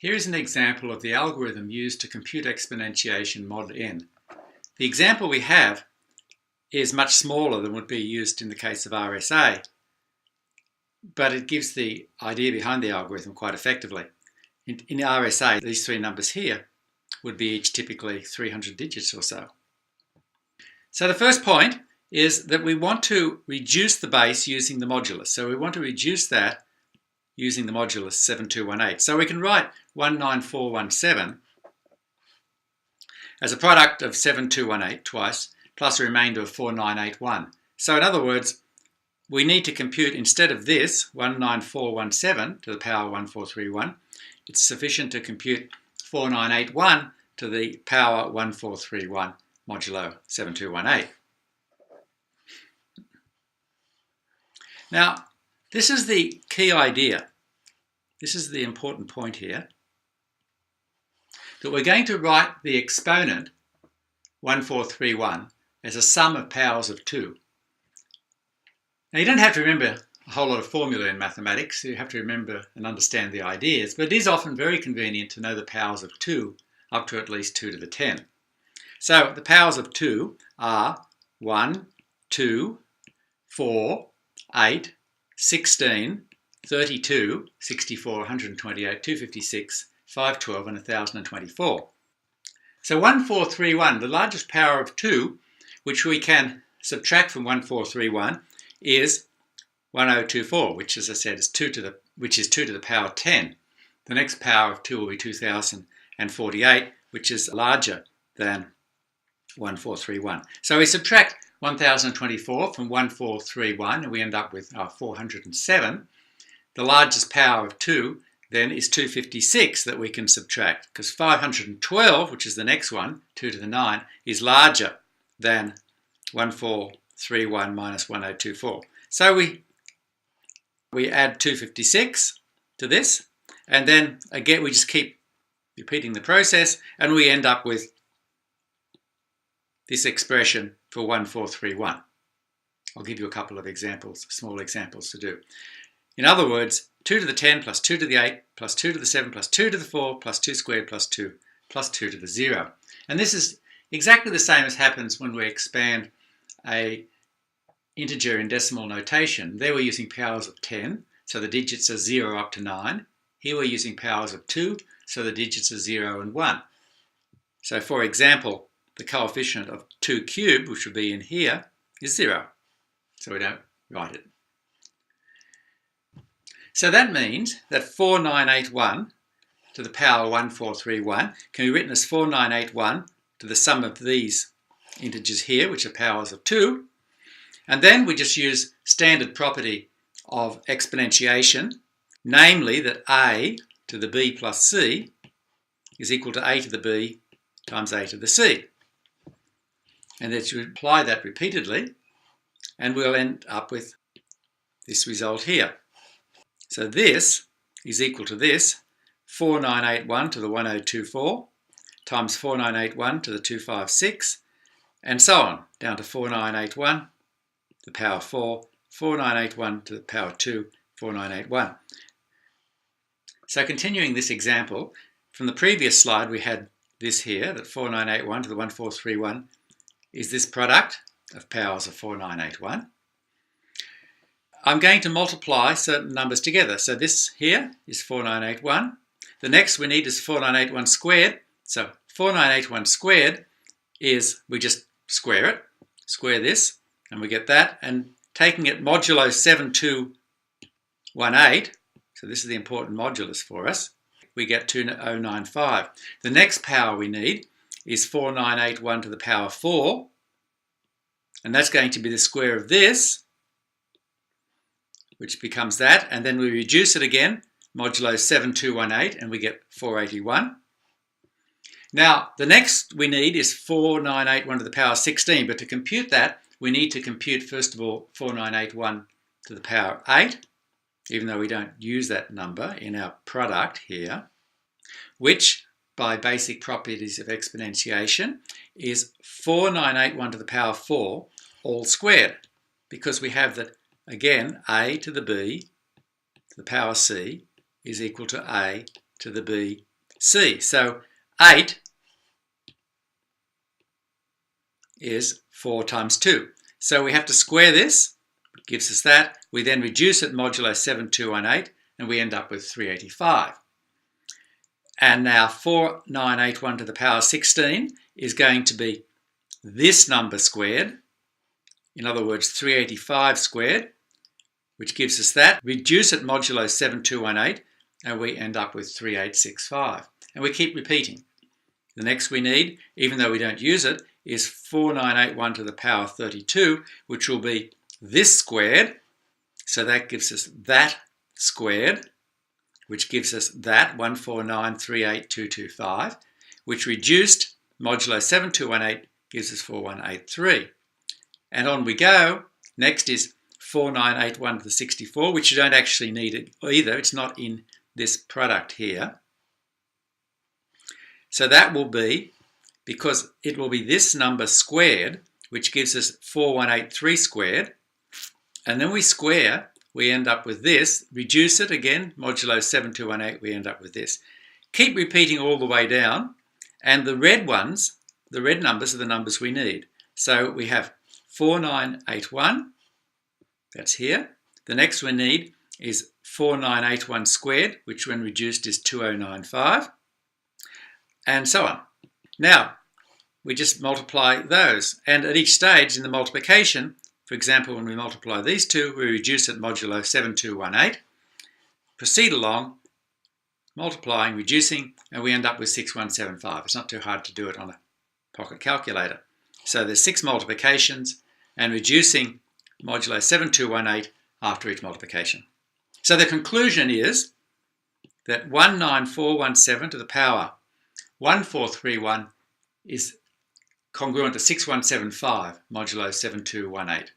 Here is an example of the algorithm used to compute exponentiation mod n. The example we have is much smaller than would be used in the case of RSA, but it gives the idea behind the algorithm quite effectively. In RSA, these three numbers here would be each typically 300 digits or so. So the first point is that we want to reduce the base using the modulus. So we want to reduce that using the modulus 7218. So we can write 19417 as a product of 7218 twice plus a remainder of 4981. So in other words, we need to compute, instead of this 19417 to the power 1431, it's sufficient to compute 4981 to the power 1431 modulo 7218. Now, this is the key idea. This is the important point here, that we're going to write the exponent 1431 as a sum of powers of 2. Now, you don't have to remember a whole lot of formula in mathematics. You have to remember and understand the ideas, but it is often very convenient to know the powers of 2 up to at least 2 to the 10. So the powers of 2 are 1, 2, 4, 8, 16, 32, 64, 128, 256, 512 and 1024. So 1431, the largest power of 2, which we can subtract from 1431, is 1024, which, as I said, is 2 to the power 10. The next power of 2 will be 2048, which is larger than 1431. So we subtract 1024 from 1431 and we end up with 407. The largest power of 2 then is 256 that we can subtract, because 512, which is the next one, 2 to the 9, is larger than 1431 minus 1024. So we add 256 to this, and then again we just keep repeating the process, and we end up with this expression for 1431. I'll give you a couple of examples, small examples to do. In other words, 2 to the 10 plus 2 to the 8 plus 2 to the 7 plus 2 to the 4 plus 2 squared plus 2 to the 0. And this is exactly the same as happens when we expand an integer in decimal notation. There we're using powers of 10, so the digits are 0 up to 9. Here we're using powers of 2, so the digits are 0 and 1. So for example, the coefficient of 2 cubed, which would be in here, is 0. So we don't write it. So that means that 4981 to the power 1431 can be written as 4981 to the sum of these integers here, which are powers of 2. And then we just use standard property of exponentiation, namely that a to the b plus c is equal to a to the b times a to the c. And that you apply that repeatedly, and we'll end up with this result here. So this is equal to this, 4981 to the 1024 times 4981 to the 256, and so on, down to 4981 to the power 4, 4981 to the power 2, 4981. So continuing this example, from the previous slide we had this here, that 4981 to the 1431 is this product of powers of 4981. I'm going to multiply certain numbers together. So this here is 4981. The next we need is 4981 squared. So 4981 squared is, we just square it, square this, and we get that. And taking it modulo 7218, so this is the important modulus for us, we get 2095. The next power we need is 4981 to the power 4, and that's going to be the square of this, which becomes that, and then we reduce it again, modulo 7218, and we get 481. Now, the next we need is 4981 to the power 16, but to compute that, we need to compute, first of all, 4981 to the power 8, even though we don't use that number in our product here, which, by basic properties of exponentiation, is 4981 to the power 4 all squared, because we have that, again, a to the b to the power c is equal to a to the b C. So 8 is 4 times 2. So we have to square this, it gives us that. We then reduce it modulo 7218 and we end up with 385. And now 4981 to the power 16 is going to be this number squared, in other words 385 squared, which gives us that. Reduce it modulo 7218 and we end up with 3865. And we keep repeating. The next we need, even though we don't use it, is 4981 to the power 32, which will be this squared. So that gives us that squared, which gives us that 149,38225, which reduced modulo 7218 gives us 4183. And on we go. Next is 4981 to the 64, which you don't actually need it either. It's not in this product here. So that will be, because it will be this number squared, which gives us 4183 squared, and then we square, we end up with this. Reduce it again, modulo 7218, we end up with this. Keep repeating all the way down, and the red ones, the red numbers are the numbers we need. So we have 4981, that's here. The next we need is 4981 squared, which when reduced is 2095, and so on. Now, we just multiply those, and at each stage in the multiplication, for example, when we multiply these two, we reduce it modulo 7218, proceed along, multiplying, reducing, and we end up with 6175. It's not too hard to do it on a pocket calculator. So there's 6 multiplications, and reducing modulo 7218 after each multiplication. So the conclusion is that 19417 to the power 1431 is congruent to 6175 modulo 7218.